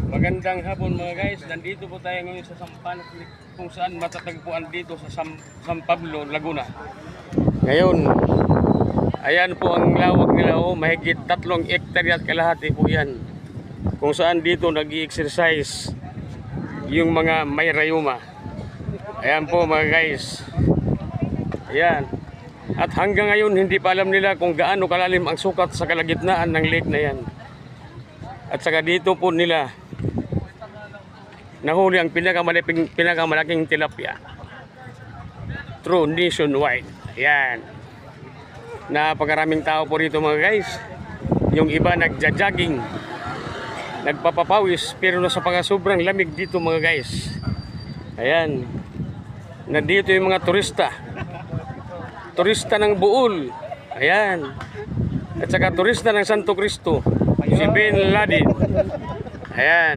Magandang hapon mga guys. Nandito po tayo ngayon sa Sampan kung saan matatagpuan dito sa San Pablo, Laguna. Ngayon, ayan po ang lawak nila, mahigit 3 hektarya at kalahati po yan. Kung saan dito nag-i-exercise yung mga may rayuma. Ayan po mga guys. Ayan. At hanggang ngayon hindi pa alam nila kung gaano kalalim ang sukat sa kalagitnaan ng lake na yan. At saka dito po nila nahuli ang pinakamalaking tilapia. True nationwide. Ayan. Napakaraming tao po rito mga guys. Yung iba nagja-jogging, nagpapapawis, pero nasa sobrang lamig dito mga guys. Ayan. Nandito yung mga turista. Turista ng Bohol. Ayan. At saka turista ng Santo Cristo. Si Bin Laden. Ayan.